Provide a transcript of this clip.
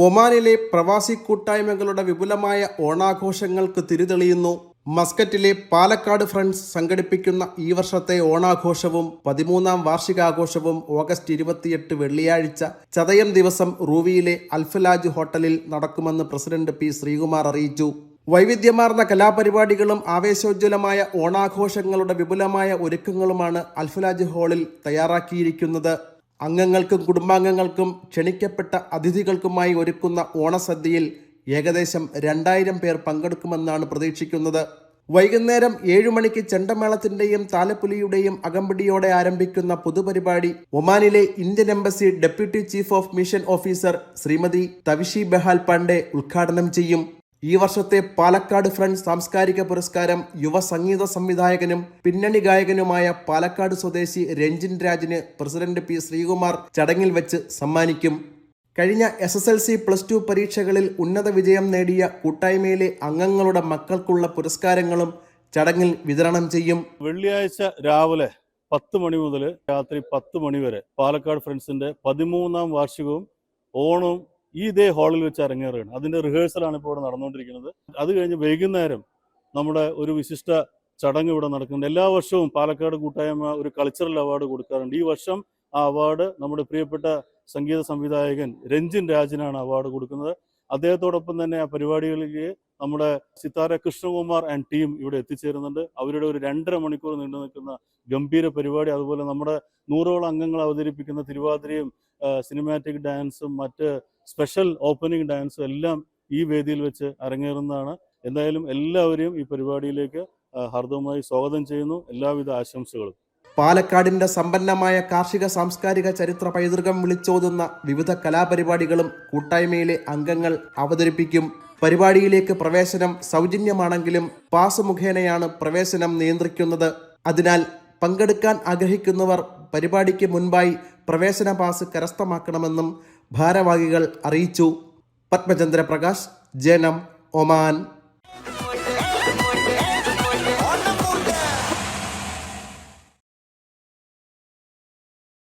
ഒമാനിലെ പ്രവാസി കൂട്ടായ്മകളുടെ വിപുലമായ ഓണാഘോഷങ്ങൾക്ക് തിരിതെളിയുന്നു. മസ്കറ്റിലെ പാലക്കാട് ഫ്രണ്ട്സ് സംഘടിപ്പിക്കുന്ന ഈ വർഷത്തെ ഓണാഘോഷവും 13ാം വാർഷികാഘോഷവും ഓഗസ്റ്റ് 28 വെള്ളിയാഴ്ച ചതയം ദിവസം റൂവിയിലെ അൽഫലാജ് ഹോട്ടലിൽ നടക്കുമെന്ന് പ്രസിഡന്റ് പി ശ്രീകുമാർ അറിയിച്ചു. വൈവിധ്യമാർന്ന കലാപരിപാടികളും ആവേശോജ്വലമായ ഓണാഘോഷങ്ങളുടെ വിപുലമായ ഒരുക്കങ്ങളുമാണ് അൽഫലാജ് ഹാളിൽ തയ്യാറാക്കിയിരിക്കുന്നത്. അംഗങ്ങൾക്കും കുടുംബാംഗങ്ങൾക്കും ക്ഷണിക്കപ്പെട്ട അതിഥികൾക്കുമായി ഒരുക്കുന്ന ഓണസദ്യയിൽ ഏകദേശം 2000 പേർ പങ്കെടുക്കുമെന്നാണ് പ്രതീക്ഷിക്കുന്നത്. വൈകുന്നേരം 7 മണിക്ക് ചെണ്ടമേളത്തിന്റെയും താലപ്പൊലിയുടെയും അകമ്പടിയോടെ ആരംഭിക്കുന്ന പൊതുപരിപാടി ഒമാനിലെ Indian embassy deputy chief of mission officer Shrimati Tavishi Behal Pandey ഉദ്ഘാടനം ചെയ്യും. ഈ വർഷത്തെ പാലക്കാട് ഫ്രണ്ട്സ് സാംസ്കാരിക പുരസ്കാരം യുവ സംഗീത സംവിധായകനും പിന്നണി ഗായകനുമായ പാലക്കാട് സ്വദേശി രഞ്ജിൻ രാജിന് പ്രസിഡന്റ് പി ശ്രീകുമാർ ചടങ്ങിൽ വെച്ച് സമ്മാനിക്കും. കഴിഞ്ഞ SSLC +2 പരീക്ഷകളിൽ ഉന്നത വിജയം നേടിയ കൂട്ടായ്മയിലെ അംഗങ്ങളുടെ മക്കൾക്കുള്ള പുരസ്കാരങ്ങളും ചടങ്ങിൽ വിതരണം ചെയ്യും. വെള്ളിയാഴ്ച രാവിലെ 10 മണി മുതൽ രാത്രി 10 മണി വരെ പാലക്കാട് ഫ്രണ്ട്സിന്റെ 13ാം വാർഷികവും ഓണവും ഇതേ ഹാളിൽ വെച്ച് അരങ്ങേറുകയാണ്. അതിന്റെ റിഹേഴ്സലാണ് ഇപ്പോൾ ഇവിടെ നടന്നുകൊണ്ടിരിക്കുന്നത്. അത് കഴിഞ്ഞ് വൈകുന്നേരം നമ്മുടെ ഒരു വിശിഷ്ട ചടങ്ങ് ഇവിടെ നടക്കുന്നുണ്ട്. എല്ലാ വർഷവും പാലക്കാട് കൂട്ടായ്മ ഒരു കൾച്ചറൽ അവാർഡ് കൊടുക്കാറുണ്ട്. ഈ വർഷം ആ അവാർഡ് നമ്മുടെ പ്രിയപ്പെട്ട സംഗീത സംവിധായകൻ രഞ്ജിൻ രാജിനാണ് അവാർഡ് കൊടുക്കുന്നത്. അദ്ദേഹത്തോടൊപ്പം തന്നെ ആ പരിപാടികളിലേക്ക് നമ്മുടെ സിത്താര കൃഷ്ണകുമാർ ആൻഡ് ടീം ഇവിടെ എത്തിച്ചേരുന്നുണ്ട്. അവരുടെ ഒരു 2.5 മണിക്കൂർ നീണ്ടു നിൽക്കുന്ന ഗംഭീര പരിപാടി, അതുപോലെ നമ്മുടെ 100ഓളം അംഗങ്ങൾ അവതരിപ്പിക്കുന്ന തിരുവാതിരയും സിനിമാറ്റിക് ഡാൻസും മറ്റ് സ്പെഷ്യൽ ഓപ്പണിംഗ് ഡാൻസും എല്ലാം ഈ വേദിയിൽ വെച്ച് അരങ്ങേറുന്നതാണ്. എന്തായാലും എല്ലാവരെയും ഈ പരിപാടിയിലേക്ക് ഹാർദവമായി സ്വാഗതം ചെയ്യുന്നു. എല്ലാവിധ ആശംസകളും. പാലക്കാടിന്റെ സമ്പന്നമായ കാർഷിക സാംസ്കാരിക ചരിത്ര പൈതൃകം വിളിച്ചോതുന്ന വിവിധ കലാപരിപാടികളും കൂട്ടായ്മയിലെ അംഗങ്ങൾ അവതരിപ്പിക്കും. പരിപാടിയിലേക്ക് പ്രവേശനം സൗജന്യമാണെങ്കിലും പാസ് മുഖേനയാണ് പ്രവേശനം നിയന്ത്രിക്കുന്നത്. അതിനാൽ പങ്കെടുക്കാൻ ആഗ്രഹിക്കുന്നവർ പരിപാടിക്ക് മുൻപായി പ്രവേശന പാസ് കരസ്ഥമാക്കണമെന്നും ഭാരവാഹികൾ അറിയിച്ചു. പത്മചന്ദ്ര പ്രകാശ്, ജനം, ഒമാൻ.